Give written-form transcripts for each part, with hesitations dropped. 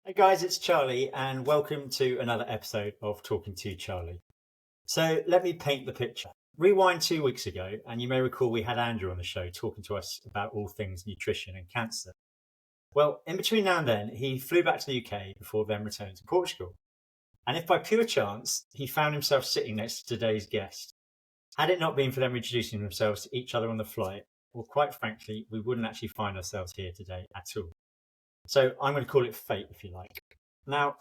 Hey guys, it's Charlie, and welcome to another episode of Talking to Charlie. So let me paint the picture. Rewind 2 weeks ago, and you may recall we had Andrew on the show talking to us about all things nutrition and cancer. Well, in between now and then, he flew back to the UK before then returning to Portugal. And if by pure chance he found himself sitting next to today's guest, had it not been for them introducing themselves to each other on the flight, well, quite frankly, we wouldn't actually find ourselves here today at all. So I'm going to call it fate, if you like. Now,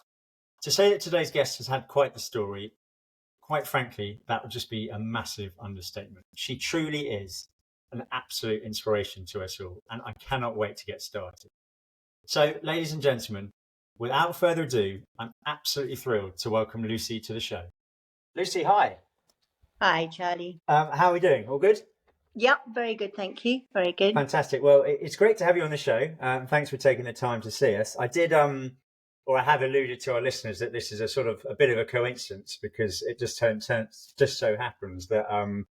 to say that today's guest has had quite the story, quite frankly, that would just be a massive understatement. She truly is an absolute inspiration to us all, and I cannot wait to get started. So, ladies and gentlemen, without further ado, I'm absolutely thrilled to welcome Lucy to the show. Lucy, hi. Hi, Charlie. How are we doing? All good? Yep, very good, thank you. Very good. Fantastic. Well, it's great to have you on the show. Thanks for taking the time to see us. I have alluded to our listeners that this is a bit of a coincidence because it just so happens that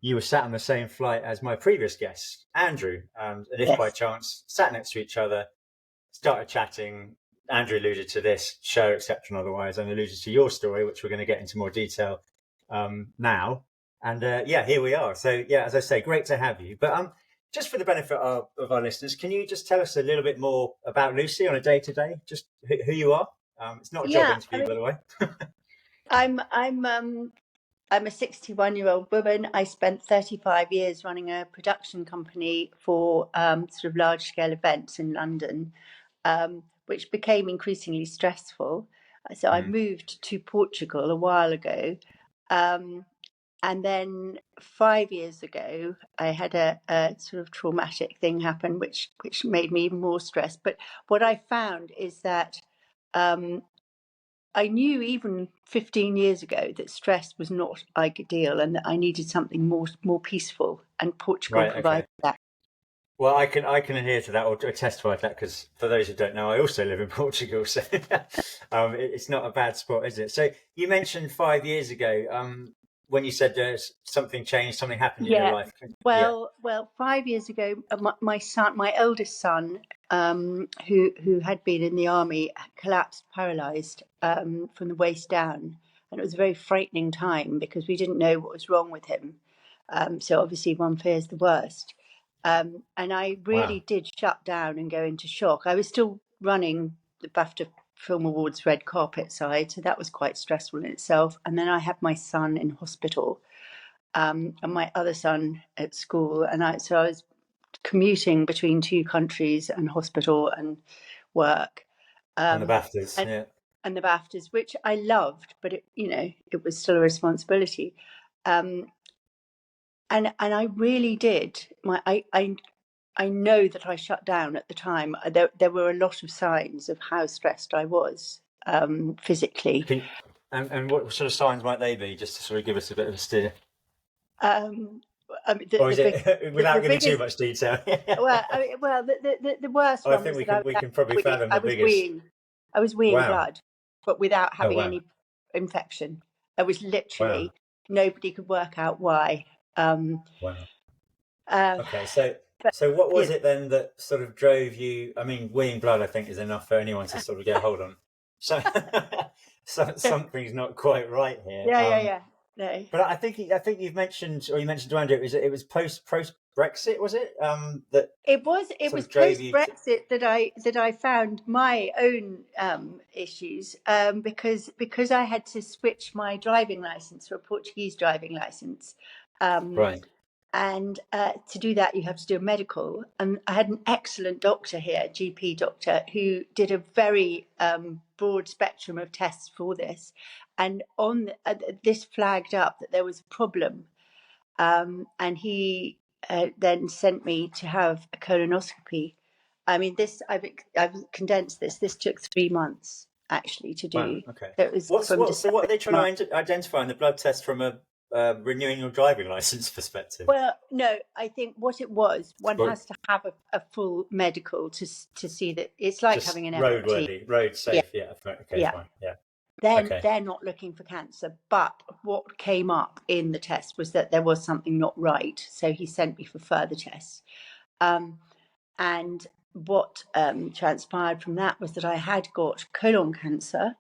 you were sat on the same flight as my previous guest, Andrew, and if by chance sat next to each other, started chatting. Andrew alluded to this show, etc., and otherwise, and alluded to your story, which we're going to get into more detail now. And here we are. So as I say, great to have you. But just for the benefit of our listeners, can you just tell us a little bit more about Lucy on a day-to-day, just who you are? It's not a job interview, by the way. I'm a 61-year-old woman. I spent 35 years running a production company for sort of large-scale events in London, which became increasingly stressful. So I moved to Portugal a while ago. And then 5 years ago, I had a sort of traumatic thing happen, which made me even more stressed. But what I found is that I knew even 15 years ago that stress was not ideal and that I needed something more peaceful, and Portugal provided that. Well, I can adhere to that or testify to that because for those who don't know, I also live in Portugal, so it's not a bad spot, is it? So you mentioned 5 years ago. When you said something changed, something happened in your life. Well, 5 years ago, my eldest son, who had been in the army, collapsed, paralysed from the waist down, and it was a very frightening time because we didn't know what was wrong with him. So obviously, one fears the worst, and I really did shut down and go into shock. I was still running the BAFTA Film Awards red carpet side, so that was quite stressful in itself. And then I had my son in hospital, and my other son at school, and I was commuting between two countries and hospital and work. And the BAFTAs, and the BAFTAs, which I loved, but it was still a responsibility. And I really did. I know that I shut down at the time. There were a lot of signs of how stressed I was physically. And what sort of signs might they be, just to sort of give us a bit of a steer? Or is it without giving too much detail? The worst one. I think we can probably fathom the biggest. I was weeing blood, but without having any infection. I was literally nobody could work out why. Okay, so what was it then that sort of drove you? I mean, weeing blood, I think, is enough for anyone to sort of get hold on. So something's not quite right here. Yeah. No. But I think you mentioned to Andrew, it was post Brexit, was it? That it was post Brexit that I found my own issues because I had to switch my driving license for a Portuguese driving license. And to do that, you have to do a medical. And I had an excellent doctor here, GP doctor, who did a very broad spectrum of tests for this. And on this flagged up that there was a problem. And he then sent me to have a colonoscopy. I mean, I've condensed this. This took 3 months actually to do. Wow, okay. So what are they trying to identify in the blood test from a renewing your driving license perspective? Well, no, I think what it was, one has to have a full medical to see that it's like just having an roadworthy, road safe. Fine. Then they're not looking for cancer, but what came up in the test was that there was something not right. So he sent me for further tests, and what transpired from that was that I had got colon cancer.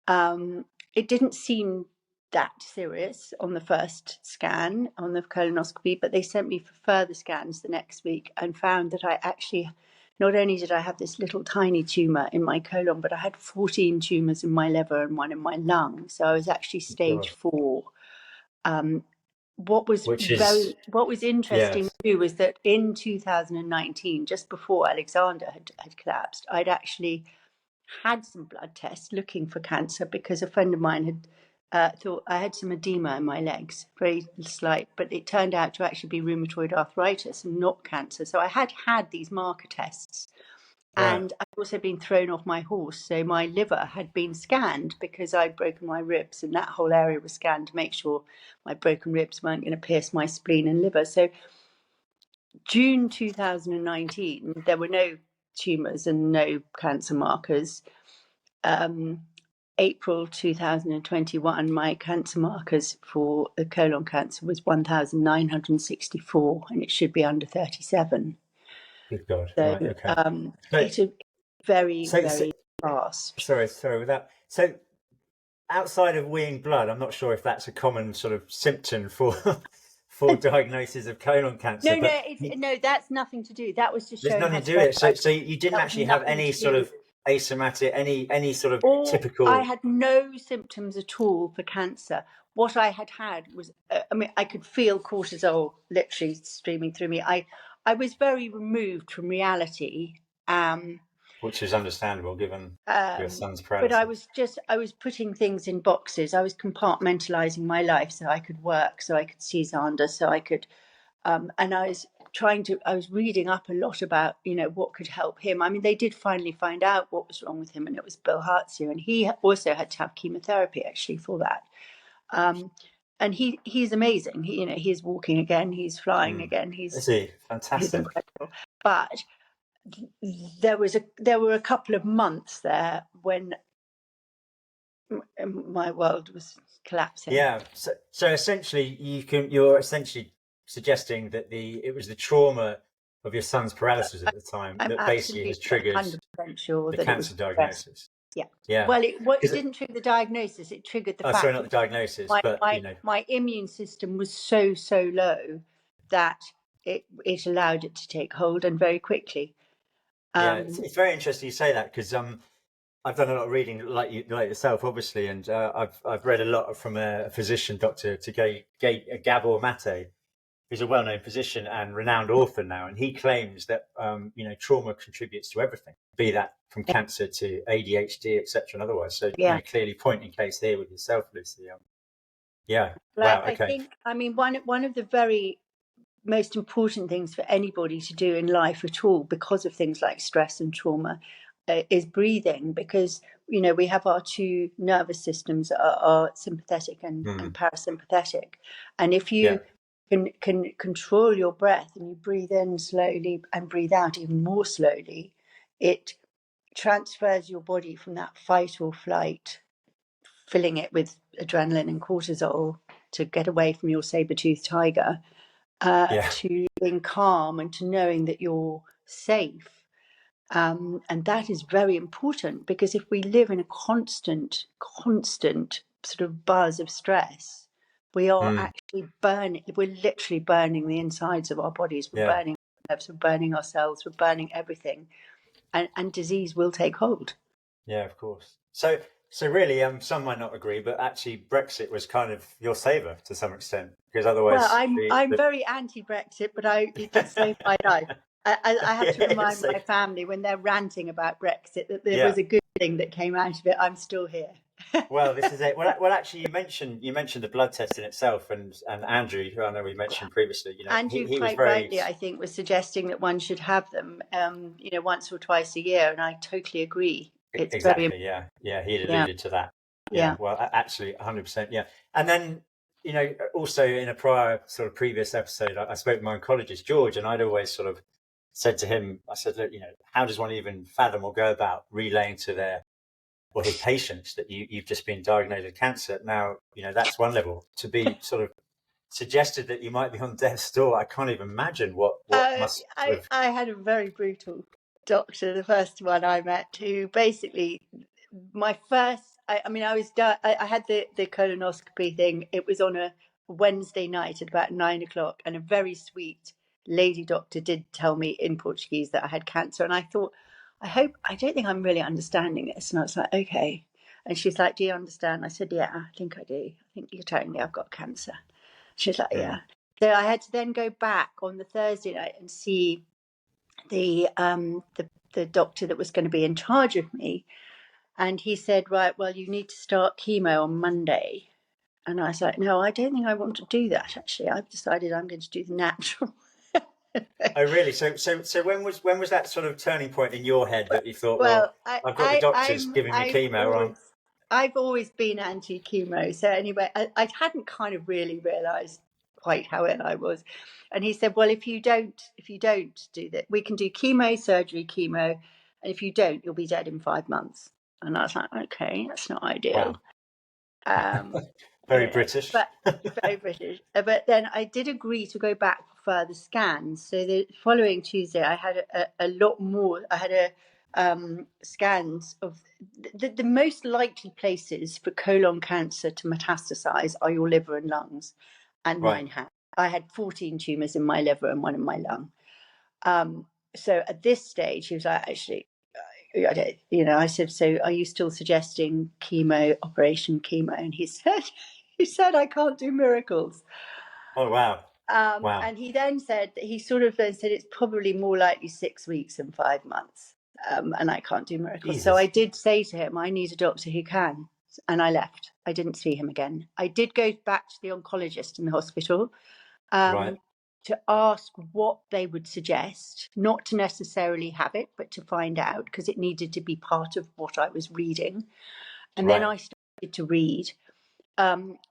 It didn't seem that serious on the first scan, on the colonoscopy, but they sent me for further scans the next week and found that I actually, not only did I have this little tiny tumour in my colon, but I had 14 tumours in my liver and one in my lung. So I was actually stage 4. What was interesting too was that in 2019, just before Alexander had collapsed, I'd actually had some blood tests looking for cancer because a friend of mine had thought I had some edema in my legs, very slight, but it turned out to actually be rheumatoid arthritis and not cancer. So I had these marker tests. And I'd also been thrown off my horse. So my liver had been scanned because I'd broken my ribs, and that whole area was scanned to make sure my broken ribs weren't going to pierce my spleen and liver. So June 2019, there were no tumours and no cancer markers. April 2021, my cancer markers for the colon cancer was 1,964, and it should be under 37. Good God. So Right. Okay. it's very fast. Sorry. With that, so outside of weeing blood, I'm not sure if that's a common sort of symptom for diagnosis of colon cancer. No, that's nothing to do. That was to show. There's nothing to do with it. So you didn't actually have any sort of asymptomatic, any sort of typical. I had no symptoms at all for cancer. What I had was, I could feel cortisol literally streaming through me. I was very removed from reality. Which is understandable given your son's paralysis. But I was putting things in boxes. I was compartmentalizing my life so I could work, so I could see Xander, so I could, and I was reading up a lot about, what could help him. I mean, they did finally find out what was wrong with him, and it was bilharzia, and he also had to have chemotherapy actually for that. And he's amazing. He's walking again, he's flying again. Is he? Fantastic. He's incredible. But there were a couple of months there when my world was collapsing. Yeah. So essentially, you're essentially suggesting that it was the trauma of your son's paralysis at the time that basically has triggered 100% sure the cancer diagnosis. Yeah. Well, it didn't trigger the diagnosis. It triggered the fact. Sorry, not the diagnosis, but my immune system was so low that it allowed it to take hold, and very quickly. It's very interesting you say that, because I've done a lot of reading like yourself, obviously, and I've read a lot from a physician, Dr. Gabor Mate, who's a well-known physician and renowned author now, and he claims that trauma contributes to everything, be that from cancer to ADHD, etc., and otherwise. So clearly point in case here with yourself, Lucy. Wow. Okay. I think one of the very most important things for anybody to do in life at all, because of things like stress and trauma, is breathing, because we have our two nervous systems are sympathetic and parasympathetic, and if you can control your breath and you breathe in slowly and breathe out even more slowly, it transfers your body from that fight or flight, filling it with adrenaline and cortisol to get away from your saber-toothed tiger, to being calm and to knowing that you're safe. And that is very important, because if we live in a constant sort of buzz of stress, we are actually we're literally burning the insides of our bodies. We're burning our nerves, we're burning our cells, we're burning everything. And disease will take hold. Yeah, of course. So really, some might not agree, but actually Brexit was kind of your saver to some extent, because otherwise... Well, I'm very anti-Brexit, but it did save my life. I have to remind my family when they're ranting about Brexit that there was a good thing that came out of it. I'm still here. Well, this is it. Well, actually, you mentioned the blood test in itself, and Andrew, who I know we mentioned previously. Andrew quite rightly, I think, was suggesting that one should have them, once or twice a year, and I totally agree. It's exactly. Yeah. He alluded to that. Yeah. Well, actually, 100%. Yeah. And then, also in a previous episode, I spoke to my oncologist George, and I'd always sort of said to him, I said, look, how does one even fathom or go about relaying to his patients that you've just been diagnosed with cancer? Now, that's one level. To be sort of suggested that you might be on death's door, I can't even imagine what must. I had a very brutal doctor, the first one I met, who basically my first. I mean, I was done. I had the colonoscopy thing. It was on a Wednesday night at about 9 o'clock, and a very sweet lady doctor did tell me in Portuguese that I had cancer, and I thought, I don't think I'm really understanding this. And I was like, okay. And she's like, do you understand? I said, yeah, I think I do. I think you're telling me I've got cancer. She's like, yeah. So I had to then go back on the Thursday night and see the doctor that was going to be in charge of me. And he said, right, well, you need to start chemo on Monday. And I was like, no, I don't think I want to do that, actually. I've decided I'm going to do the natural. Oh, really? So when was that sort of turning point in your head that you thought, Well, well, I've got the doctors giving me chemo, I've always been anti-chemo. So anyway, I hadn't kind of really realised quite how ill I was. And he said, well, if you don't do that, we can do chemo, surgery, chemo. And if you don't, you'll be dead in 5 months. And I was like, okay, that's not ideal. wow. Very Yeah, British. but very British. But then I did agree to go back for further scans. So the following Tuesday, I had a lot more. I had scans of the most likely places for colon cancer to metastasize are your liver and lungs, and Right. mine had. I had 14 tumours in my liver and one in my lung. So at this stage, he was like, actually, I said, so are you still suggesting operation chemo? And he said, I can't do miracles. Oh, wow. Wow. And he then said, it's probably more likely 6 weeks than 5 months. And I can't do miracles. Jesus. So I did say to him, I need a doctor who can. And I left. I didn't see him again. I did go back to the oncologist in the hospital. Right. To ask what they would suggest, not to necessarily have it, but to find out, because it needed to be part of what I was reading. And then I started to read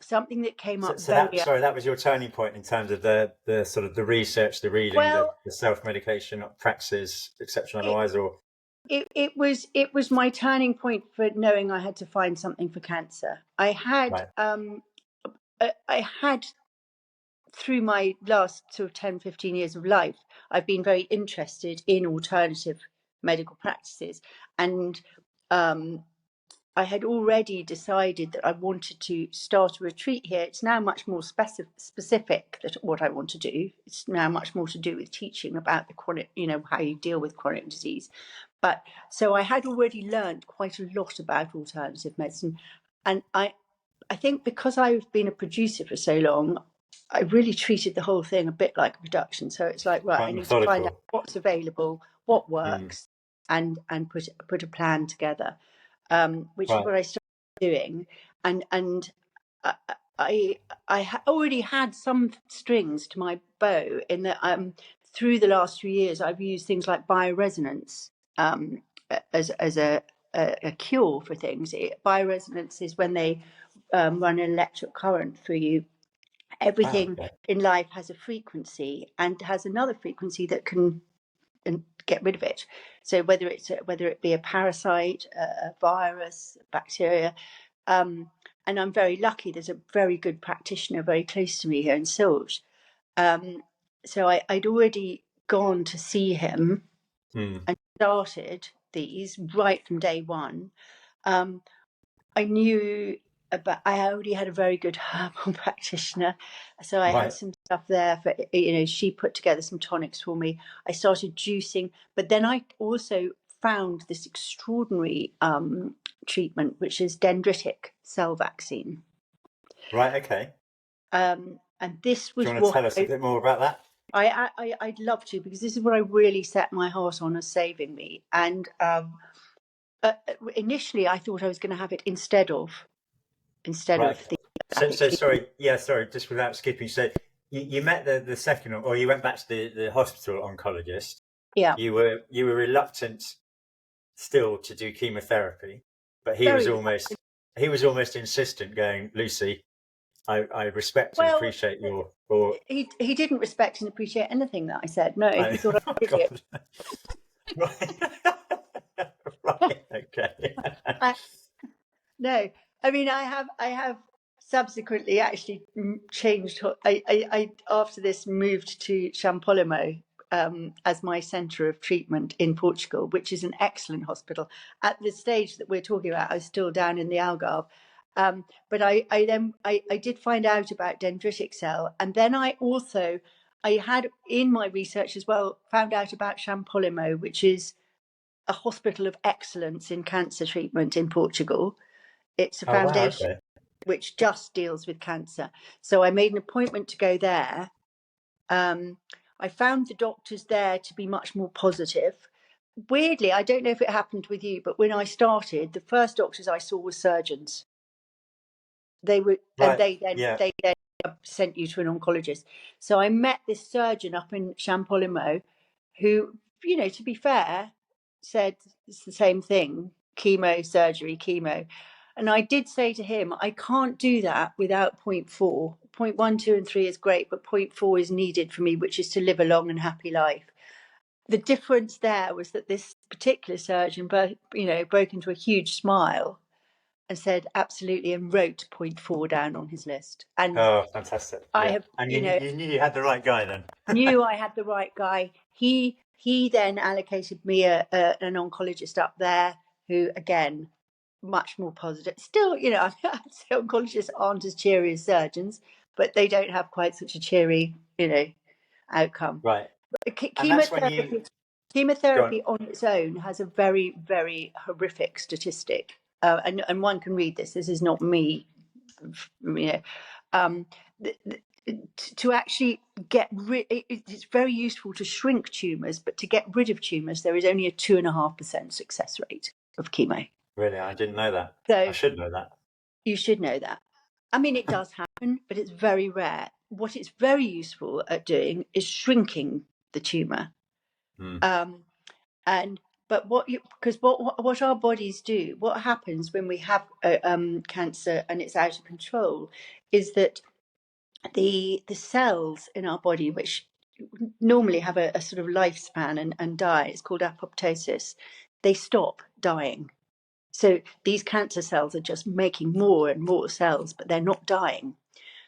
something that came up that was your turning point in terms of the sort of the research, the reading, well, the self-medication practices, exception otherwise, or it was my turning point for knowing I had to find something for cancer. I had through my last sort of 10, 15 years of life, I've been very interested in alternative medical practices. And I had already decided that I wanted to start a retreat here. It's now much more specific that what I want to do. It's now much more to do with teaching about the chronic, how you deal with chronic disease. But so I had already learned quite a lot about alternative medicine. And I think because I've been a producer for so long, I really treated the whole thing a bit like a production. So it's like, right, I need to find out what's available, what works, and put a plan together, which is what I started doing. And I already had some strings to my bow in that through the last few years I've used things like bioresonance as a cure for things. Bioresonance is when they run an electric current through you. Everything in life has a frequency and has another frequency that can get rid of it. So whether it be a parasite, a virus, bacteria, and I'm very lucky. There's a very good practitioner very close to me here in Silge. So I'd already gone to see him and started these right from day one. I knew I already had a very good herbal practitioner. So I had some stuff there for, she put together some tonics for me. I started juicing, but then I also found this extraordinary treatment, which is dendritic cell vaccine. Right, okay. And this was Do you want to tell us a bit more about that? I'd love to, because this is what I really set my heart on as saving me. And initially I thought I was going to have it instead of the sorry, just without skipping. So you met the second, or you went back to the hospital oncologist. Yeah. You were reluctant still to do chemotherapy, but he was almost insistent, going, Lucy, I respect and appreciate your. He didn't respect and appreciate anything that I said. No, he thought I was an idiot. Right. Okay. No, I mean I have subsequently actually changed. I after this moved to Champollion as my centre of treatment in Portugal, which is an excellent hospital. At the stage that we're talking about, I was still down in the Algarve. But I did find out about dendritic cell, and then I had in my research as well found out about Champolimo, which is a hospital of excellence in cancer treatment in Portugal. It's a foundation which just deals with cancer. So I made an appointment to go there. I found the doctors there to be much more positive. Weirdly, I don't know if it happened with you, but when I started, the first doctors I saw were surgeons. They were, and they then sent you to an oncologist. So I met this surgeon up in Champolimo, who, to be fair, said it's the same thing: chemo, surgery, chemo. And I did say to him, I can't do that without point 4. Point 1, 2, and 3 is great, but point 4 is needed for me, which is to live a long and happy life. The difference there was that this particular surgeon, broke into a huge smile and said absolutely, and wrote point 4 down on his list. And fantastic! And you knew you had the right guy then. Knew I had the right guy. He then allocated me an oncologist up there, who again, much more positive. Still, I'd say oncologists aren't as cheery as surgeons, but they don't have quite such a cheery, outcome. Right. Chemotherapy on its own has a very, very horrific statistic, and one can read this. This is not me, to actually get rid. It's very useful to shrink tumours, but to get rid of tumours, there is only a 2.5% success rate of chemo. Really, I didn't know that. So I should know that. You should know that. I mean, it does happen, but it's very rare. What it's very useful at doing is shrinking the tumour. Because what our bodies do, what happens when we have cancer and it's out of control, is that the cells in our body, which normally have a sort of lifespan and die, it's called apoptosis, they stop dying. So these cancer cells are just making more and more cells, but they're not dying.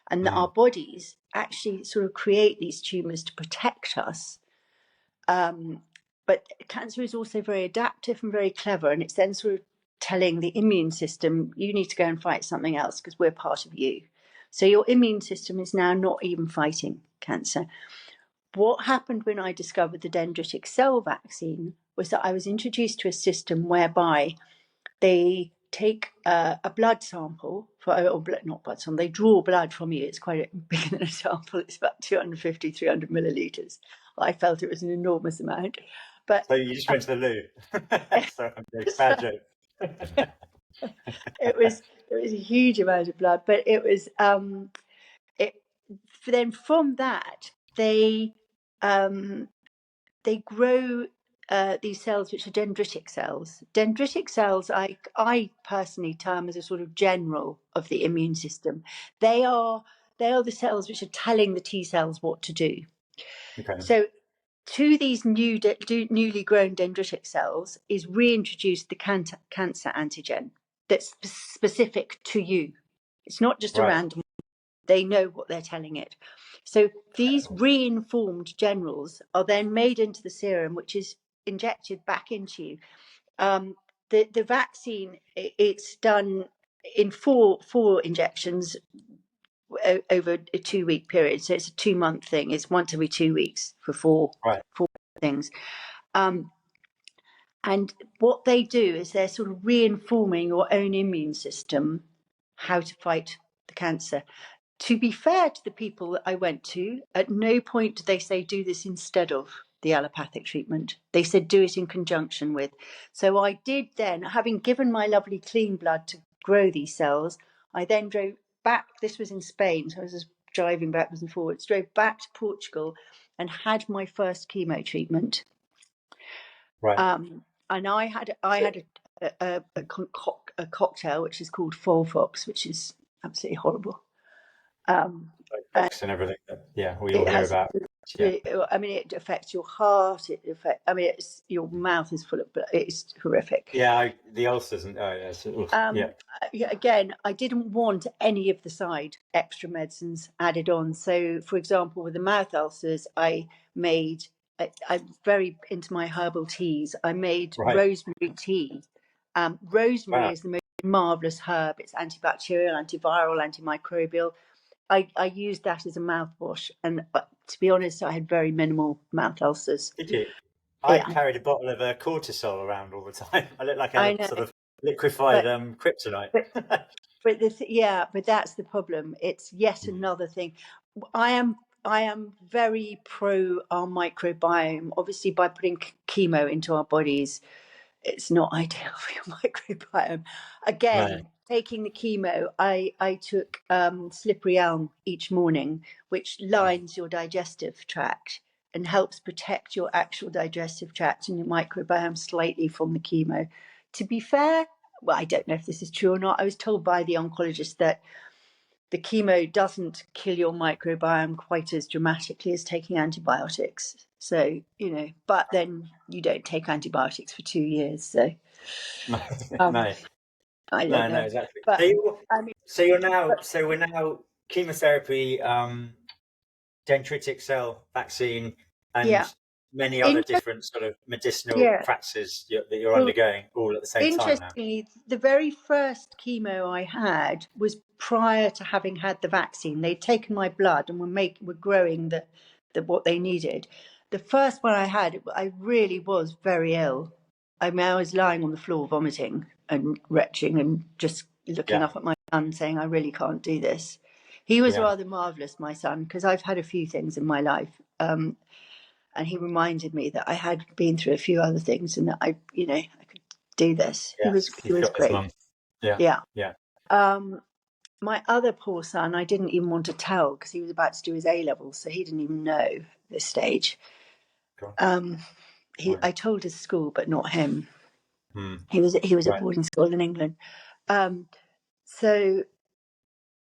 And our bodies actually sort of create these tumours to protect us. But cancer is also very adaptive and very clever, and it's then sort of telling the immune system, you need to go and fight something else because we're part of you. So your immune system is now not even fighting cancer. What happened when I discovered the dendritic cell vaccine was that I was introduced to a system whereby they take a blood sample, they draw blood from you. It's quite bigger than a sample. It's about 250, 300 millilitres. I felt it was an enormous amount. But so you just went to the loo. So bad joke. It was a huge amount of blood, but it was then from that they grow these cells, which are dendritic cells. Dendritic cells, I personally term as a sort of general of the immune system. They are the cells which are telling the T cells what to do. Okay. So to these newly grown dendritic cells is reintroduced the cancer antigen that's specific to you. It's not just a random. They know what they're telling it. So these reinformed generals are then made into the serum, which is injected back into you. The vaccine, it's done in four injections over a 2-week period. So it's a 2-month thing. It's once every 2 weeks for four things. And what they do is they're sort of reinforming your own immune system how to fight the cancer. To be fair to the people that I went to, at no point did they say do this instead of the allopathic treatment. They said do it in conjunction with. So I did then, having given my lovely clean blood to grow these cells, I then drove back. This was in Spain, so I was just driving backwards and forwards, drove back to Portugal and had my first chemo treatment. And I had a cocktail which is called Folfox, which is absolutely horrible. Fox and everything. Yeah, we all hear about. I mean, it affects your heart. Your mouth is full of blood. It's horrific. Yeah, the ulcers and Again, I didn't want any of the side extra medicines added on. So, for example, with the mouth ulcers, I made I'm very into my herbal teas. I made Right. rosemary tea. Rosemary Wow. is the most marvelous herb. It's antibacterial, antiviral, antimicrobial. I used that as a mouthwash, and to be honest, I had very minimal mouth ulcers. Did you? I Yeah, carried a bottle of cortisol around all the time. I looked like I a know, sort of liquefied but kryptonite. but but that's the problem. It's yet another thing. I am very pro our microbiome. Obviously, by putting chemo into our bodies, it's not ideal for your microbiome. No. Again, taking the chemo, I took slippery elm each morning, which lines your digestive tract and helps protect your actual digestive tract and your microbiome slightly from the chemo. To be fair, well, I don't know if this is true or not. I was told by the oncologist that the chemo doesn't kill your microbiome quite as dramatically as taking antibiotics. So, but then you don't take antibiotics for 2 years. So No, um, no, I don't no, know. exactly. But I mean, We're now chemotherapy, dendritic cell vaccine, yeah, and many other Inter- different sort of medicinal yeah. practices that you're Well, undergoing all at the same time now. interestingly, the very first chemo I had was prior to having had the vaccine. They'd taken my blood and were growing the what they needed. The first one I had, I really was very ill. I mean, I was lying on the floor vomiting and retching and just looking Yeah, up at my son saying, I really can't do this. He was yeah, rather marvellous, my son, because I've had a few things in my life. And he reminded me that I had been through a few other things and that I could do this. He yeah. was he You've was got this great. mum. Yeah, Yeah. yeah. My other poor son, I didn't even want to tell because he was about to do his A levels, so he didn't even know this stage. Go Um, on. I told his school, but not him. Hmm. He was at Right. boarding school in England. So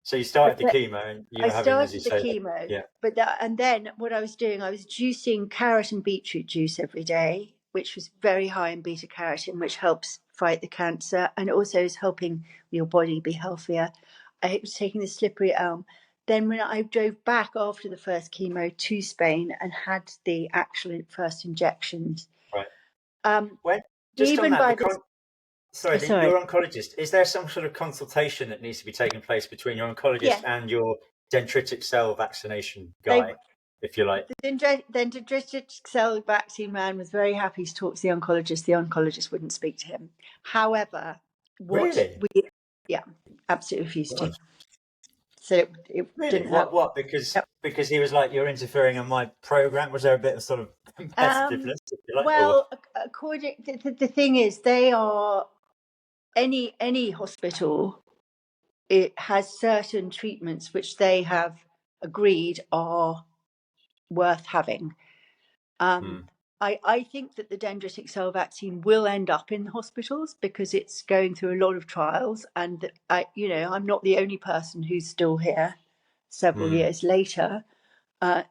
So you started the chemo, and you I were having, as you started the say, chemo, yeah, and then what I was doing, I was juicing carrot and beetroot juice every day, which was very high in beta carotene, which helps fight the cancer and also is helping your body be healthier. I was taking the slippery elm. Then when I drove back after the first chemo to Spain and had the actual first injections, right. um, When just on even that, by this, sorry, your oncologist, is there some sort of consultation that needs to be taking place between your oncologist yeah, and your dendritic cell vaccination they guy, if you like? the dendritic cell vaccine man was very happy to talk to the oncologist. The oncologist wouldn't speak to him. However, Really? yeah, absolutely refused to. God. So it Really? didn't help. What? Because Yep. he was like, you're interfering on my program. Was there a bit of sort of competitiveness, if you like, or Well, according the thing is, they are any hospital. It has certain treatments which they have agreed are worth having. Hmm. I think that the dendritic cell vaccine will end up in hospitals because it's going through a lot of trials, and I'm not the only person who's still here several Hmm. years later.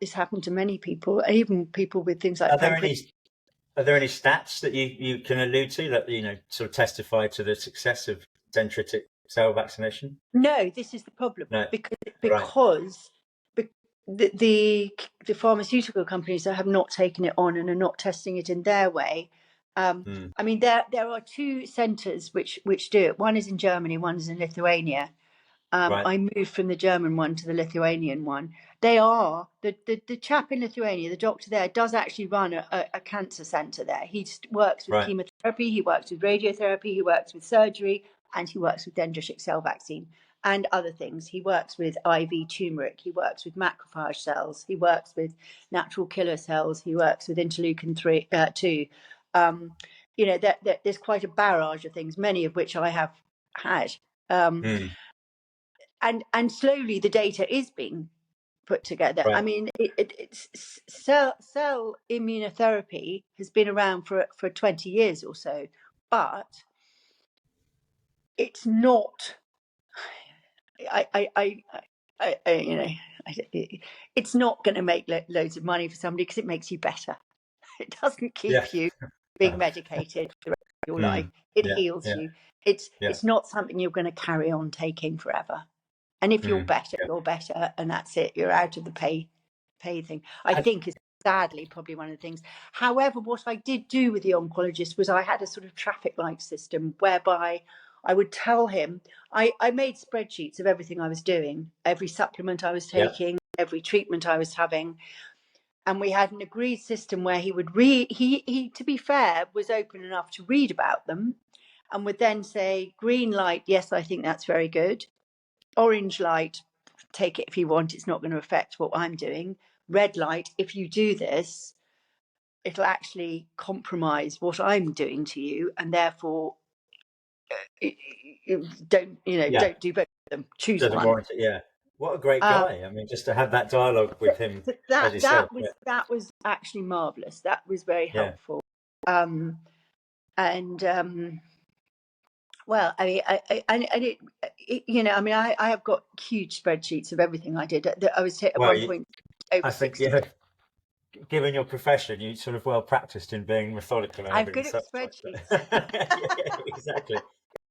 It's happened to many people, even people with things like Are there pancreas. any stats that you can allude to that sort of testify to the success of dendritic cell vaccination? No, this is the problem No. because Right. because be- the pharmaceutical companies that have not taken it on and are not testing it in their way. Hmm. I mean, there are two centres which do it. One is in Germany, one is in Lithuania. Right. I moved from the German one to the Lithuanian one. They are the chap in Lithuania, the doctor there, does actually run a cancer centre there. He works with Right. chemotherapy, he works with radiotherapy, he works with surgery, and he works with dendritic cell vaccine and other things. He works with IV turmeric, he works with macrophage cells, he works with natural killer cells, he works with interleukin 2. There's quite a barrage of things, many of which I have had. Hmm. And slowly the data is being put together. I Right. mean, it's cell immunotherapy has been around for 20 years or so, but it's not. It's not going to make loads of money for somebody because it makes you better. It doesn't Yeah. keep you being medicated for the rest of your life. Hmm. It Yeah. heals Yeah. you. It's Yeah. it's not something you're going to carry on taking forever. And if you're Hmm. better, Yeah. you're better, and that's it. You're out of the pay thing. I And think is sadly probably one of the things. However, what I did do with the oncologist was I had a sort of traffic light system whereby I would tell him, I made spreadsheets of everything I was doing, every supplement I was taking, every treatment I was having. And we had an agreed system where he would read, he, to be fair, was open enough to read about them and would then say, green light, yes, I think that's very good. Orange light, take it if you want, it's not going to affect what I'm doing. Red light, if you do this, it'll actually compromise what I'm doing to you, and therefore don't do both of them. Choose Doesn't one. warrant it. Yeah. What a great guy. I mean, just to have that dialogue with him, as you said. That was actually marvelous. That was very Yeah. helpful. Well, I mean, I have got huge spreadsheets of everything I did. I was at one point over I think 60. given your profession, you sort of well practiced in being methodical and I'm everything. good at spreadsheets. Yeah, exactly.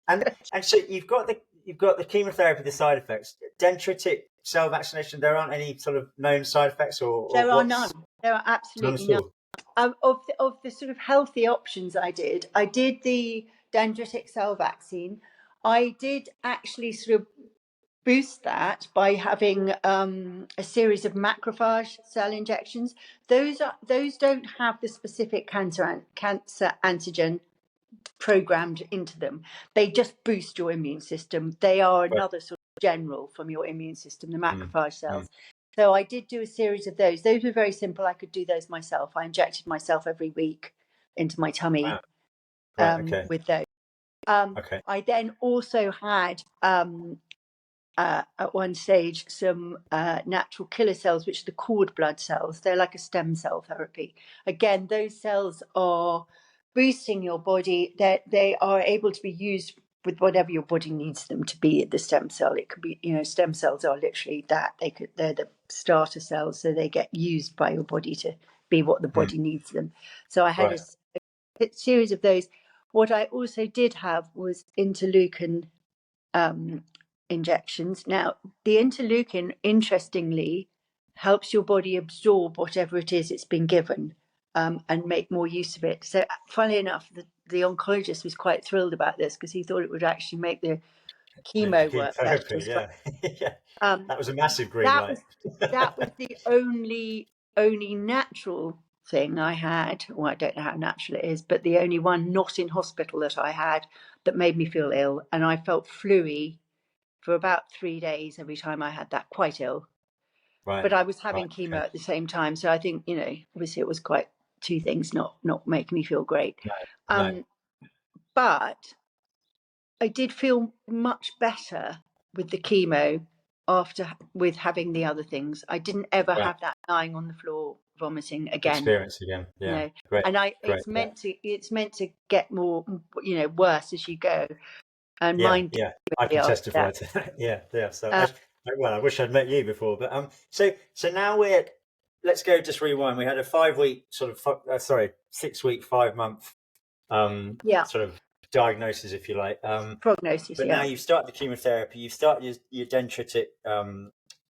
And so you've got the chemotherapy, the side effects, dendritic cell vaccination. There aren't any sort of known side effects, or There are none. There are absolutely none. Of the sort of healthy options I did the dendritic cell vaccine. I did actually sort of boost that by having a series of macrophage cell injections. Those don't have the specific cancer antigen programmed into them. They just boost your immune system. They are another sort of general from your immune system, the macrophage cells. So I did do a series of those. Those were very simple. I could do those myself. I injected myself every week into my tummy with those. I then also had at one stage some natural killer cells, which are the cord blood cells. They're like a stem cell therapy. Again, those cells are boosting your body. They are able to be used with whatever your body needs them to be. The stem cell, it could be, stem cells are literally that. They're the starter cells, so they get used by your body to be what the body needs them. So I had a series of those. What I also did have was interleukin injections. Now, the interleukin, interestingly, helps your body absorb whatever it is it's been given and make more use of it. So, funnily enough, the oncologist was quite thrilled about this because he thought it would actually make the chemo work better as well. That was a massive green light. That was the only natural thing I had. Well, I don't know how natural it is, but the only one not in hospital that I had that made me feel ill, and I felt flu-y for about 3 days every time I had that, quite ill. But I was having chemo at the same time, so I think obviously it was quite two things not making me feel great. No. But I did feel much better with the chemo with having the other things. I didn't ever have that lying on the floor vomiting again. Experience again. Yeah. No. Great. And it's meant to get more worse as you go. And mine I can testify to that. Yeah. So I wish I'd met you before, but so now let's go, just rewind. We had a 5-week sort of 6-week, 5-month sort of diagnosis, if you like. Prognosis. But now you've started the chemotherapy, you've started your dendritic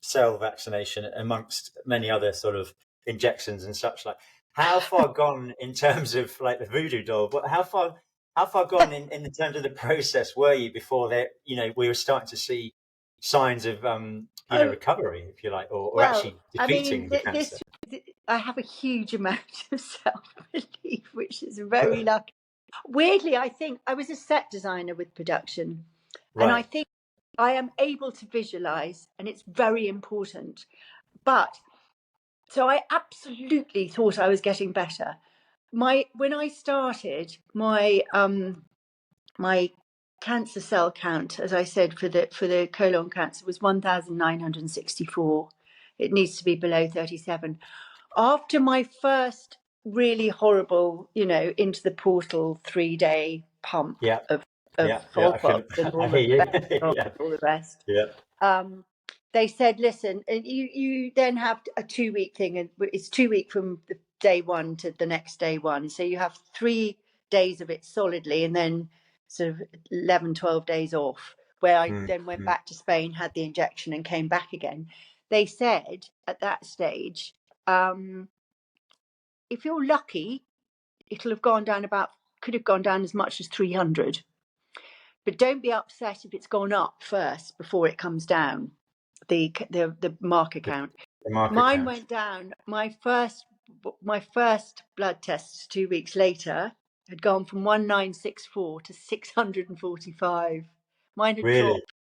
cell vaccination, amongst many other sort of injections and such like. How far gone in terms of like the voodoo doll? But how far gone in terms of the process were you before that? We were starting to see signs of recovery, if you like, or actually defeating the cancer. I have a huge amount of self-belief, which is very lucky. Weirdly, I think I was a set designer with production, and I think I am able to visualize, and it's very important. But so I absolutely thought I was getting better. When I started, my cancer cell count, as I said, for the colon cancer was 1,964. It needs to be below 37. After my first really horrible, into the portal 3-day pump of Volpov and all the rest. They said, listen, you then have a 2-week thing, and it's 2 week from the day one to the next day one. So you have 3 days of it solidly, and then sort of 11, 12 days off, where I then went back to Spain, had the injection, and came back again. They said at that stage, if you're lucky, could have gone down as much as 300. But don't be upset if it's gone up first before it comes down, the marker count. The marker Mine count. went down. My first blood test 2 weeks later had gone from 1964 to 645. Mine had Really? dropped.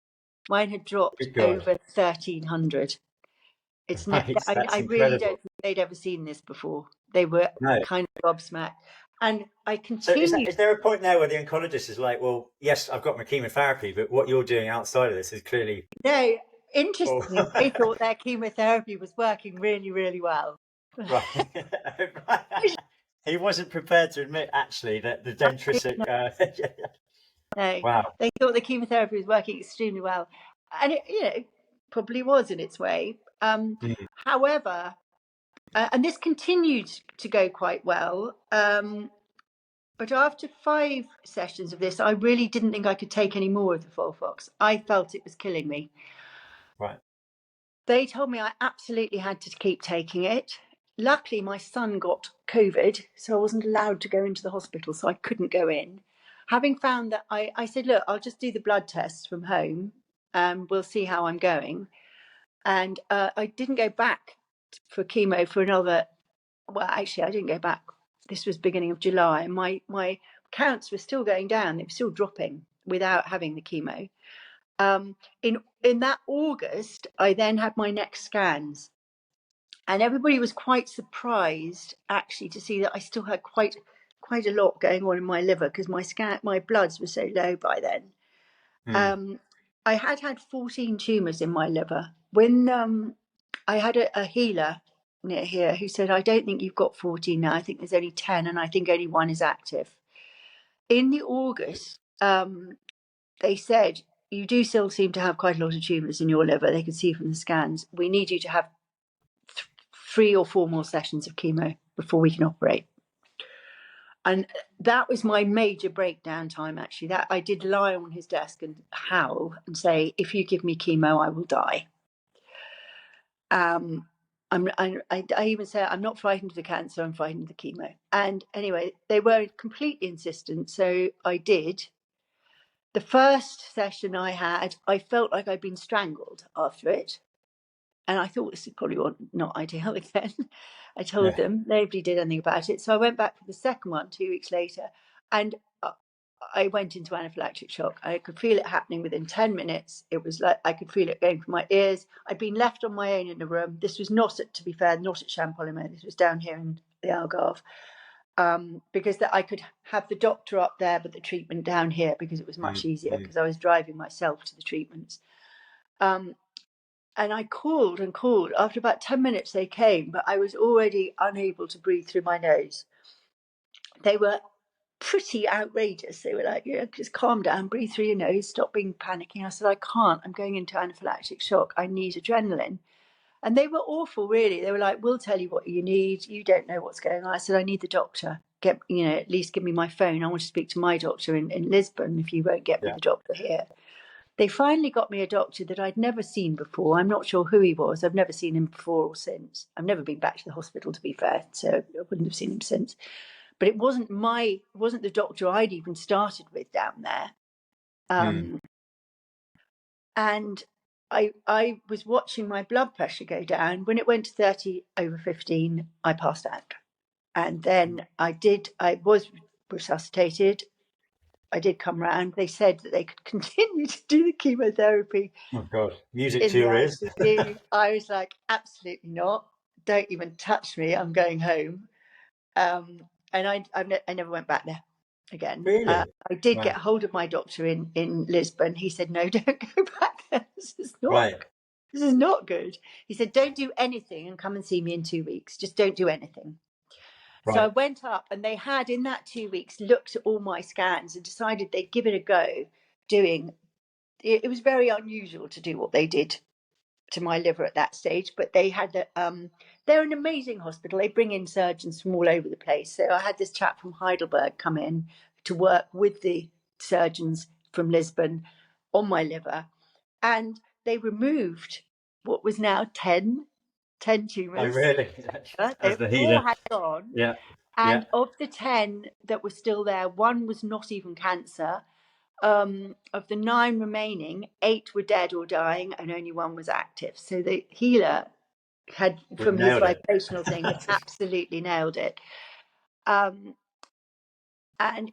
Mine had dropped Good God. over 1300. It's Right, that's I really incredible. don't think they'd ever seen this before. They were No. kind of gobsmacked. And I So continued. is there a point now where the oncologist is like, well, yes, I've got my chemotherapy, but what you're doing outside of this is clearly... No, Oh. interestingly, they thought their chemotherapy was working really, really well. Right. He wasn't prepared to admit, actually, that the dentritic... No, Wow. they thought the chemotherapy was working extremely well. And it probably was in its way. However, and this continued to go quite well. But after 5 sessions of this, I really didn't think I could take any more of the Volfox. I felt it was killing me. Right. They told me I absolutely had to keep taking it. Luckily, my son got COVID, so I wasn't allowed to go into the hospital, so I couldn't go in. Having found that, I said, look, I'll just do the blood tests from home, and we'll see how I'm going. And I didn't go back for chemo for another... Well, actually, I didn't go back. This was beginning of July, and my counts were still going down. They were still dropping without having the chemo. In that August, I then had my next scans, and everybody was quite surprised actually to see that I still had quite a lot going on in my liver, because my bloods were so low by then. I had 14 tumours in my liver. When I had a healer near here who said, I don't think you've got 14 now, I think there's only 10, and I think only 1 is active. In the August, they said, you do still seem to have quite a lot of tumours in your liver. They could see from the scans. We need you to have 3 or 4 more sessions of chemo before we can operate. And that was my major breakdown time, actually. That I did lie on his desk and howl and say, if you give me chemo, I will die. I even say, I'm not frightened of the cancer, I'm frightened of the chemo. And anyway, they were completely insistent, so I did. The first session I had, I felt like I'd been strangled after it. And I thought, this is probably not ideal again. I told them, nobody did anything about it. So I went back for the second one 2 weeks later, and I went into anaphylactic shock. I could feel it happening within 10 minutes. It was like I could feel it going from my ears. I'd been left on my own in the room. This was not, to be fair, not at Champollion. This was down here in the Algarve. Because I could have the doctor up there, but the treatment down here, because it was much easier, because I was driving myself to the treatments. And I called and called. After about 10 minutes, they came, but I was already unable to breathe through my nose. They were pretty outrageous. They were like, just calm down, breathe through your nose, stop being panicking. I said, I can't. I'm going into anaphylactic shock. I need adrenaline. And they were awful, really. They were like, we'll tell you what you need. You don't know what's going on. I said, I need the doctor. At least give me my phone. I want to speak to my doctor in Lisbon if you won't get me the doctor here. They finally got me a doctor that I'd never seen before. I'm not sure who he was. I've never seen him before or since. I've never been back to the hospital, to be fair, so I wouldn't have seen him since. But it wasn't the doctor I'd even started with down there. And I was watching my blood pressure go down. When it went to 30/15, I passed out. And then I was resuscitated. I did come round. They said that they could continue to do the chemotherapy. Oh, God. Music In to the your ears. ICU. I was like, absolutely not. Don't even touch me. I'm going home. And I never went back there again. Really? I did get hold of my doctor in Lisbon. He said, no, don't go back there. This is not good. He said, don't do anything and come and see me in 2 weeks. Just don't do anything. Right. So I went up, and they had, in that 2 weeks, looked at all my scans and decided they'd give it a go doing. It was very unusual to do what they did to my liver at that stage, but they had they're an amazing hospital. They bring in surgeons from all over the place. So I had this chap from Heidelberg come in to work with the surgeons from Lisbon on my liver, and they removed what was now 10 10 Oh, tumours. really? They As the all healer. had gone. Yeah. Yeah. And of the 10 that were still there, one was not even cancer. Of the 9 remaining, 8 were dead or dying, and only 1 was active. So the healer had, We've from his nailed it. vibrational thing, had absolutely nailed it. And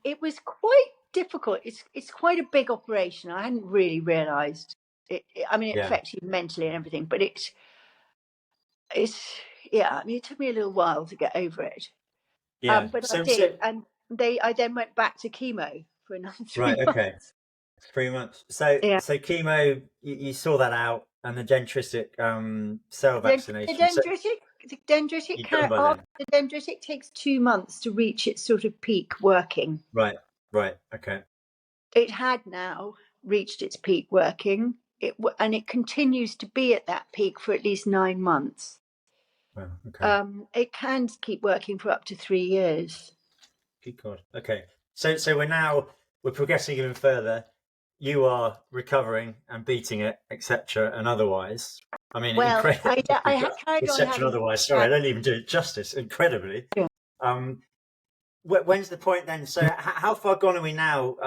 it was quite difficult. It's quite a big operation. I hadn't really realised it. I mean, it Yeah. affects you mentally and everything, but it's yeah. I mean, it took me a little while to get over it. Yeah. But I So, did, and I then went back to chemo for another 3 right. Okay. months. 3 months. So, Yeah. chemo, you saw that out, and the dendritic cell The vaccination. So dendritic you're done by after then. the dendritic takes 2 months to reach its sort of peak working. Right. Right. Okay. It had now reached its peak working. And it continues to be at that peak for at least 9 months. Well, okay. It can keep working for up to 3 years. Good God. Okay. So we're progressing even further. You are recovering and beating it, etc., and otherwise. I mean, Well, incredible. I had carried on Etc. having. Otherwise. Sorry, I don't even do it justice. Incredibly. Yeah. Um, when's the point then? So, how far gone are we now?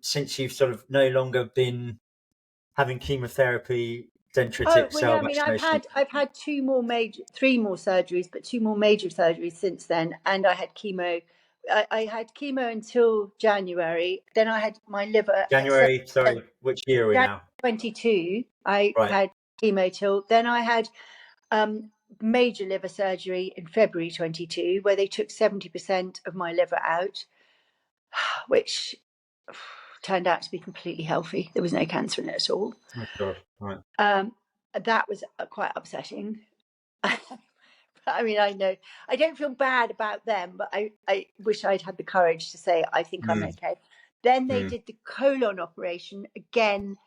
Since you've sort of no longer been having chemotherapy, Oh dendritic well, yeah. cell I mean, vaccination. I've had 3 more surgeries, but 2 more major surgeries since then, and I had chemo. I had chemo until January. Then I had my liver. January. Sorry, which year are we January now? 22. I Right. had chemo till then. I had major liver surgery in February 22, where they took 70% of my liver out, which turned out to be completely healthy. There was no cancer in it at all. Oh God. Right. That was quite upsetting. I mean, I know I don't feel bad about them, but I wish I'd had the courage to say, I think I'm okay. Then they did the colon operation. Again,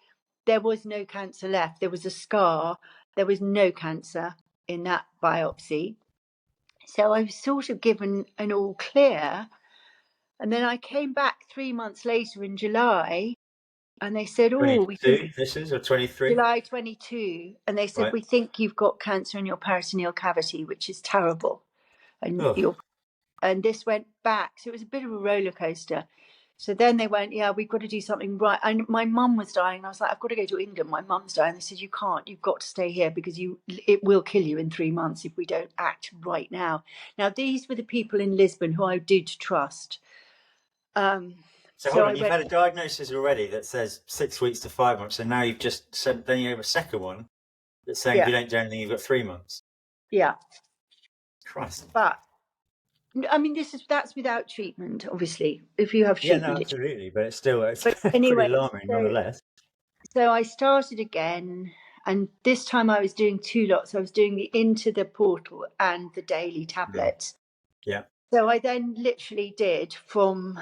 there was no cancer left. There was a scar. There was no cancer in that biopsy. So I was sort of given an all clear. And then I came back 3 months later in July, and they said, oh, we think 22. This is or 23. July 22. And they said, Right. we think you've got cancer in your peritoneal cavity, which is terrible. And Oh. and this went back. So it was a bit of a roller coaster. So then they went, yeah, we've got to do something right. And my mum was dying. And I was like, I've got to go to England. My mum's dying. They said, you can't. You've got to stay here because it will kill you in 3 months if we don't act right now. Now, these were the people in Lisbon who I did trust. So hold on, you've had a diagnosis already that says 6 weeks to 5 months, and now you've just sent. Then you have a second one that's saying if you don't do anything, you've got 3 months. Yeah. Christ. But I mean, that's without treatment, obviously. If you have Yeah, treatment, no, absolutely, but it's still but pretty anyway, alarming, nonetheless. So I started again, and this time I was doing 2 lots. I was doing the into the portal and the daily tablets. Yeah. So I then literally did from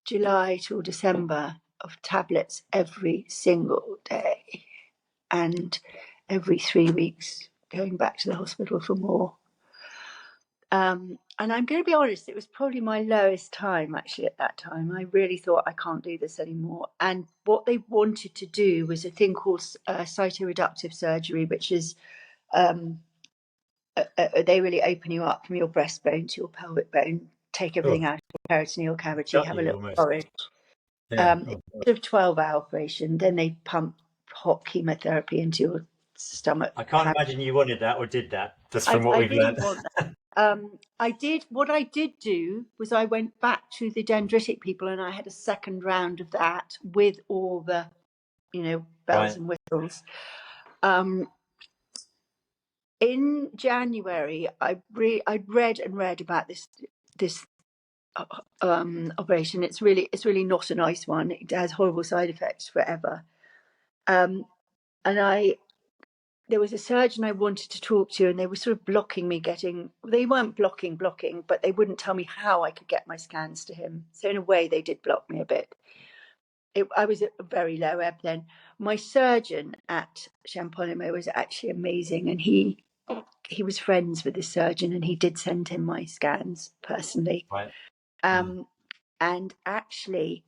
July till December of tablets every single day, and every 3 weeks going back to the hospital for more. And I'm going to be honest, it was probably my lowest time actually at that time. I really thought I can't do this anymore. And what they wanted to do was a thing called cytoreductive surgery, which is they really open you up from your breastbone to your pelvic bone, take everything out of your peritoneal cavity, Got have a you little almost. storage. Yeah. It's a 12-hour operation. Then they pump hot chemotherapy into your stomach. I can't imagine you wanted that or did that, just from what I we've learned. didn't want that. What I did do was I went back to the dendritic people and I had a second round of that with all the, bells and whistles. In January, I'd read about this operation. It's really not a nice one. It has horrible side effects forever. And there was a surgeon I wanted to talk to, and they were sort of blocking me they weren't blocking, but they wouldn't tell me how I could get my scans to him. So in a way, they did block me a bit. I was at a very low ebb then. My surgeon at Champollion was actually amazing, and he was friends with this surgeon, and he did send him my scans personally. Right. And actually,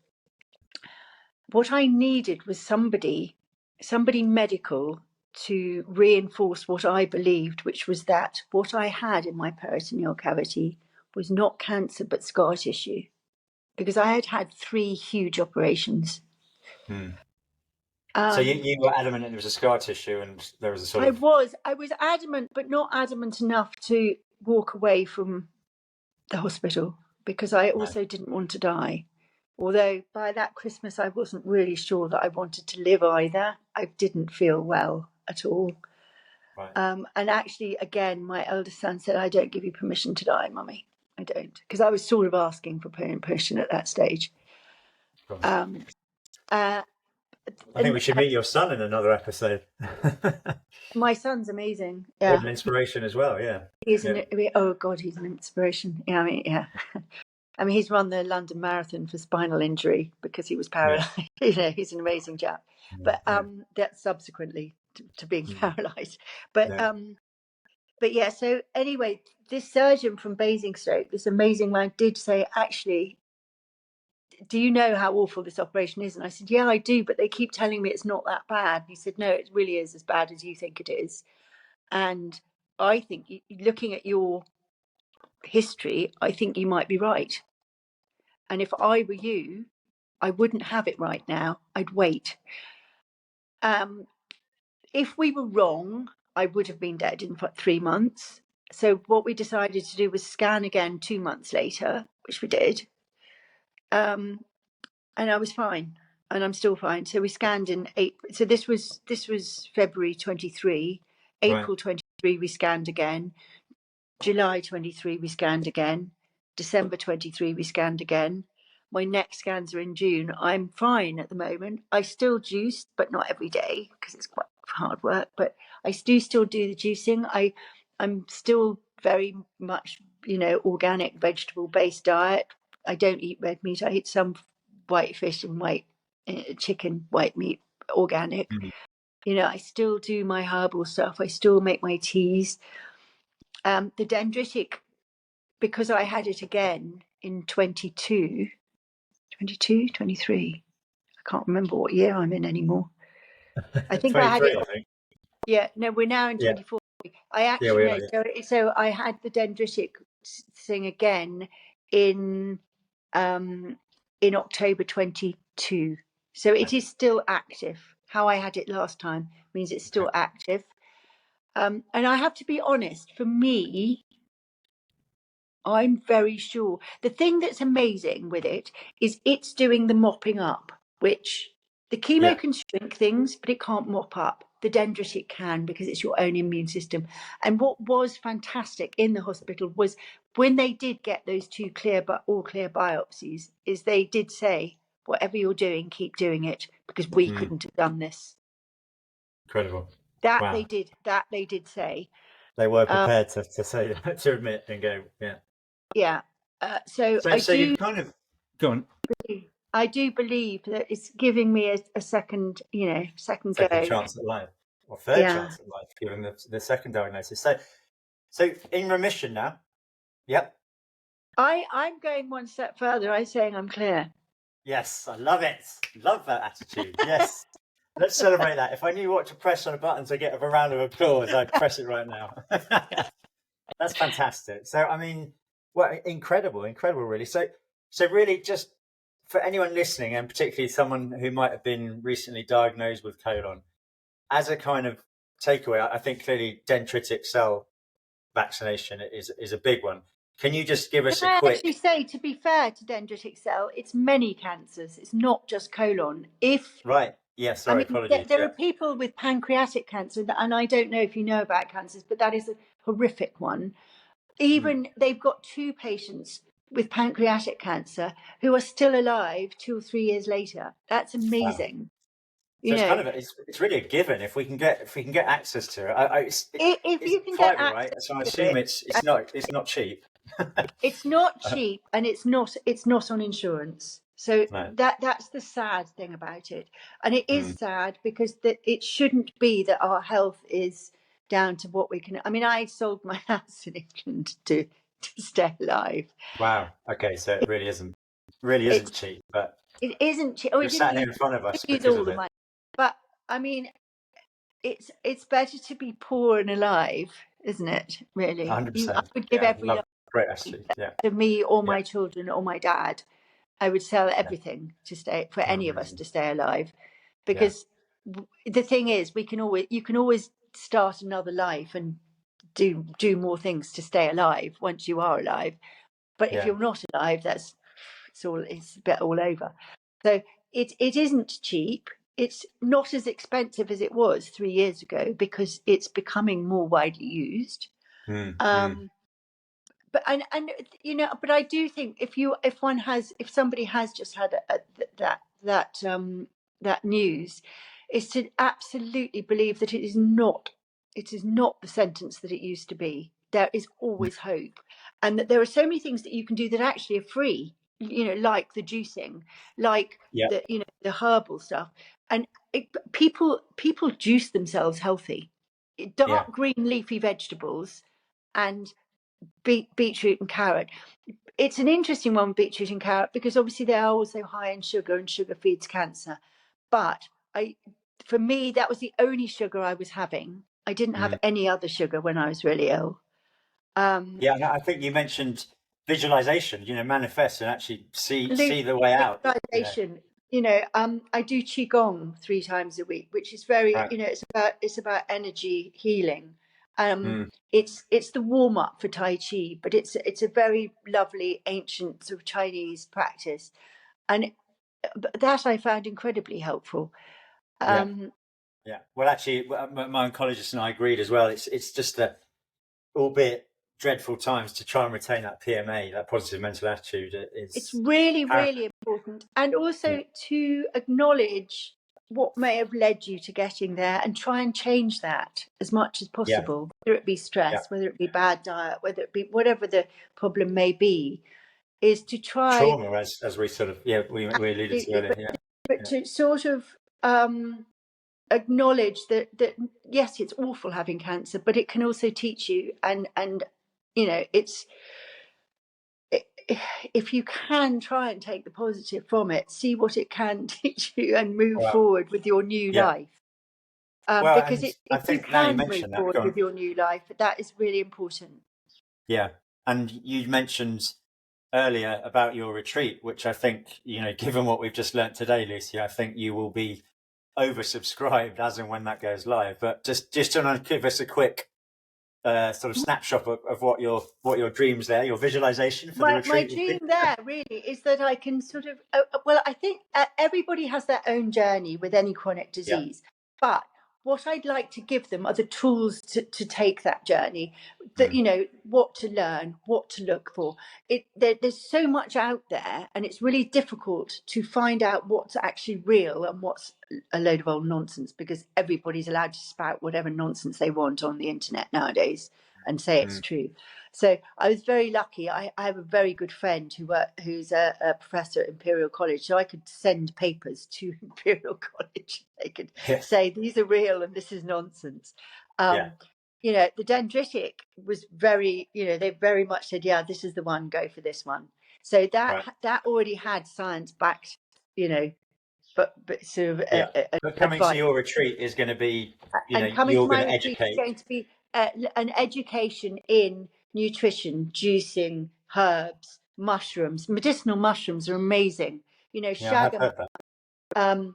what I needed was somebody medical to reinforce what I believed, which was that what I had in my peritoneal cavity was not cancer but scar tissue, because I had had 3 huge operations. So you were adamant it was a scar tissue, and there was a sort I of... was adamant, but not adamant enough to walk away from the hospital, because I also didn't want to die. Although by that Christmas, I wasn't really sure that I wanted to live either. I didn't feel well at all. Right. And actually, again, my eldest son said, "I don't give you permission to die, Mummy. I don't." Because I was sort of asking for permission at that stage. I think we should meet your son in another episode. My son's amazing. What Yeah. an inspiration as well, yeah. He's oh God, he's an inspiration. Yeah, I mean, he's run the London Marathon for spinal injury because he was paralysed. He's an amazing chap. But that's subsequently to being paralysed. But yeah. So anyway, this surgeon from Basingstoke, this amazing man, did say, "Actually, do you know how awful this operation is?" And I said, "Yeah, I do, but they keep telling me it's not that bad." And he said, "No, it really is as bad as you think it is. And I think, looking at your history, I think you might be right. And if I were you, I wouldn't have it right now. I'd wait. If we were wrong, I would have been dead in 3 months. So what we decided to do was scan again 2 months later, which we did. And I was fine, and I'm still fine. So we scanned in April. So this was February 23. April 23 we scanned again. July 23 we scanned again. December 23 we scanned again. My next scans are in June. I'm fine at the moment. I still juice, but not every day because it's quite hard work. But I do still do the juicing. I'm still very much, organic, vegetable-based diet. I don't eat red meat. I eat some white fish and white chicken, white meat, organic. I still do my herbal stuff. I still make my teas. The dendritic, because I had it again in 23. I can't remember what year I'm in anymore. I think I had it. I think. Yeah, no, we're now in 24. I actually know. So I had the dendritic thing again in October 22. So it is still active. How I had it last time means it's still active. And I have to be honest, for me, I'm very sure. The thing that's amazing with it is it's doing the mopping up, which the chemo can shrink things, but it can't mop up. The dendritic can, because it's your own immune system. And what was fantastic in the hospital was when they did get those 2 all clear biopsies, is they did say, "Whatever you're doing, keep doing it, because we couldn't have done this." Incredible. That they did say. They were prepared to say that, to admit and go, yeah. Yeah. So you kind of go on. I do believe that it's giving me a second go. Second chance at life, or third chance at life, given the second diagnosis. So in remission now. Yep. I'm going one step further. I'm saying I'm clear. Yes, I love it. Love that attitude. Yes. Let's celebrate that. If I knew what to press on a button to get a round of applause, I'd press it right now. That's fantastic. So, I mean, well, incredible, really. So really, just for anyone listening, and particularly someone who might have been recently diagnosed with colon, as a kind of takeaway, I think clearly dendritic cell vaccination is a big one. Can you just give us a quick... I actually say, to be fair to dendritic cell, it's many cancers. It's not just colon. Right. Yeah, sorry, apologies. There are people with pancreatic cancer, and I don't know if you know about cancers, but that is a horrific one. Even they've got 2 patients with pancreatic cancer who are still alive 2 or 3 years later. That's amazing. Wow. So it's kind of it's really a given if we can get access to it. If you can private, get access, right? So I assume it's not cheap. It's not cheap, and it's not on insurance. So that's the sad thing about it. And it is sad because it shouldn't be that our health is down to what we can. I mean, I sold my house in England to stay alive. Wow. Okay, so it really isn't cheap, but it isn't cheap. You're sat here in front of us because all of the it. money. But I mean, it's better to be poor and alive, isn't it? Really, I 100%. would give Yeah, every love. life Great attitude. Yeah, to me or yeah, my children or my dad. I would sell yeah. everything to stay for Oh, any of us amazing. to stay alive, Yeah, because the thing is, you can always start another life and do more things to stay alive once you are alive. But if yeah. you're not alive, it's a bit all over. So it isn't cheap. It's not as expensive as it was 3 years ago because it's becoming more widely used. Mm, mm. Um, but I do think if somebody has just had that news, is to absolutely believe that it is not the sentence that it used to be. There is always hope, and that there are so many things that you can do that actually are free, like the juicing, like Yeah, the herbal stuff. And people juice themselves healthy. yeah, Dark green leafy vegetables and beetroot and carrot. It's an interesting one, beetroot and carrot, because obviously they are also high in sugar, and sugar feeds cancer. But for me, that was the only sugar I was having. I didn't have mm. any other sugar when I was really ill. Yeah. And I think you mentioned visualization. Manifest and actually Absolute see the way out. visualization. I do qigong 3 times a week, which is very, Right. it's about energy healing. Mm. It's the warm up for Tai Chi, but it's a very lovely ancient sort of Chinese practice, and that I found incredibly helpful. Yeah, Um, yeah. Well, actually, my oncologist and I agreed as well. It's just the albeit dreadful times to try and retain that PMA, that positive mental attitude it's is really, paramount. really important, and Yeah, also to acknowledge what may have led you to getting there and try and change that as much as yeah, possible, whether it be yeah. stress, whether it be bad diet, whether it be whatever the problem may be, is to try Trauma, as we sort of we alluded to absolutely, earlier. Yeah, but yeah. to sort of acknowledge that yes, it's awful having cancer, but it can also teach you, and it's, if you can try and take the positive from it, see what it can teach you and move Well, forward with your new yeah. life. Well, Because and I if you think now you can move mentioned that, forward gone. with your new life, that is really important. Yeah, and you mentioned earlier about your retreat, which I think given what we've just learnt today, Lucy, I think you will be oversubscribed as and when that goes live. But just to give us a quick sort of snapshot of what your dreams there, your visualization for the My retreat would be. dream there really is that I can sort of, well, I think everybody has their own journey with any chronic Yeah. disease, but what I'd like to give them are the tools to take that journey, that, Mm, what to learn, what to look for. There's so much out there, and it's really difficult to find out what's actually real and what's a load of old nonsense, because everybody's allowed to spout whatever nonsense they want on the internet nowadays and say it's mm. true. So I was very lucky. I have a very good friend who's a professor at Imperial College, so I could send papers to Imperial College. They could Yeah, say these are real and this is nonsense. yeah, The dendritic was very, they very much said, yeah, this is the one. Go for this one. So right, that already had science backed, but sort of yeah. But coming to advice. your retreat is going to be, And coming to you're my going to retreat is educate. going to be an education in nutrition, juicing, herbs, mushrooms. Medicinal mushrooms are amazing. Yeah, I have Shagam, heard that.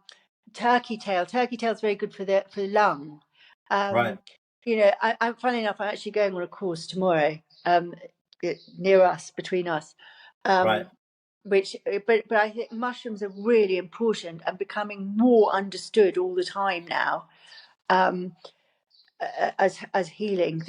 turkey tail. Turkey tail is very good for the lung. Right, I'm funny enough. I'm actually going on a course tomorrow, near us, between us. right. But I think mushrooms are really important and becoming more understood all the time now. Um, as healing,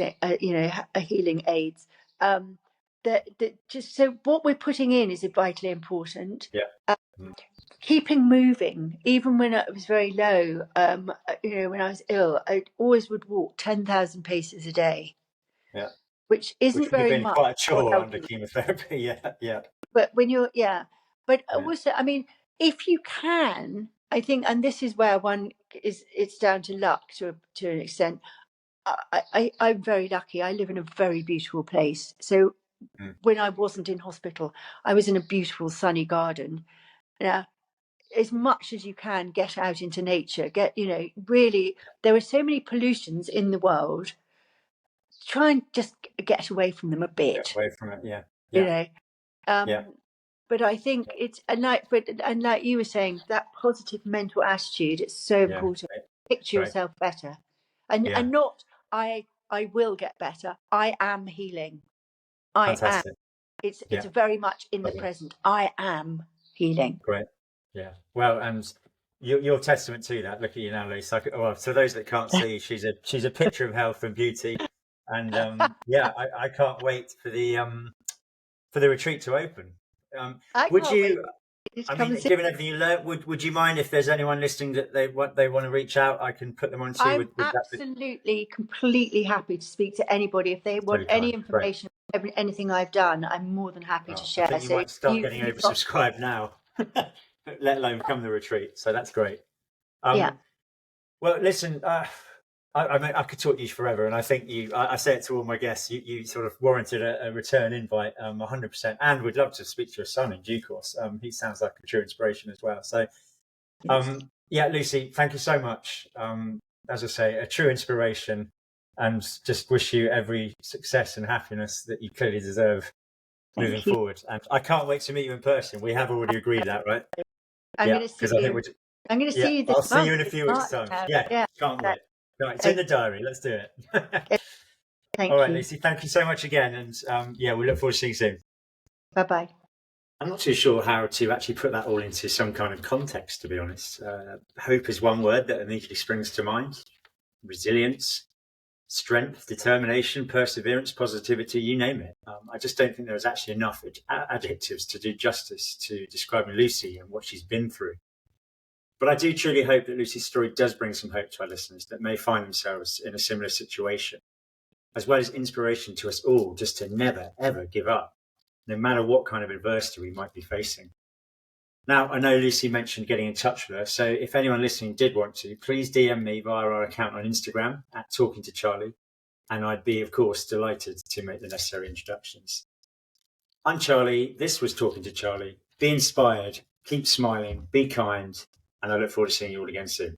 healing aids. That just, so what we're putting in is vitally important. Yeah, mm, Keeping moving, even when I was very low, when I was ill, I always would walk 10,000 paces a day, yeah. which Which isn't would have very been much quite a for chore under elderly. chemotherapy. Yeah, yeah, But when you're, yeah, but yeah, also, I mean, if you can, I think, and this is where it's down to luck to an extent. I'm very lucky. I live in a very beautiful place. So mm, when I wasn't in hospital, I was in a beautiful sunny garden. Now, as much as you can, get out into nature. Really, there are so many pollutions in the world. Try and just get away from them a bit. Get away from it, yeah. You know, Yeah. but I think it's like you were saying, that positive mental attitude. It's so important. Picture yourself better, and not I will get better. I am healing. Fantastic. It's very much in the present. I am healing. Great. Yeah. Well, and you're testament to that. Look at you now, Lisa. Well, to those that can't see, she's a picture of health and beauty. And I can't wait for the retreat to open. Would you? I mean, given everything you learned, would you mind if there's anyone listening that they want to reach out? I can put them on to. I'm absolutely, completely happy to speak to anybody if they want any information, anything I've done. I'm more than happy to share. I think you might start getting oversubscribed now, let alone come the retreat. So that's great. Well, listen. I mean, I could talk to you forever, and I think I say it to all my guests. You sort of warranted a return invite, 100%, and we'd love to speak to your son in due course. He sounds like a true inspiration as well. So, Lucy, thank you so much. As I say, a true inspiration, and just wish you every success and happiness that you clearly deserve moving forward. And I can't wait to meet you in person. We have already agreed that, right? I'm going to see you. I'm going to see you this month. I'll see you in a few weeks' time. Can't wait. Right, it's in the diary. Let's do it. Thank All right, you. Lucy, thank you so much again. And we look forward to seeing you soon. Bye-bye. I'm not too sure how to actually put that all into some kind of context, to be honest. Hope is one word that immediately springs to mind. Resilience, strength, determination, perseverance, positivity, you name it. I just don't think there's actually enough adjectives to do justice to describing Lucy and what she's been through. But I do truly hope that Lucy's story does bring some hope to our listeners that may find themselves in a similar situation, as well as inspiration to us all just to never, ever give up, no matter what kind of adversity we might be facing. Now, I know Lucy mentioned getting in touch with her, so if anyone listening did want to, please DM me via our account on Instagram at Talking to Charlie, and I'd be, of course, delighted to make the necessary introductions. I'm Charlie. This was Talking to Charlie. Be inspired, keep smiling, be kind, and I look forward to seeing you all again soon.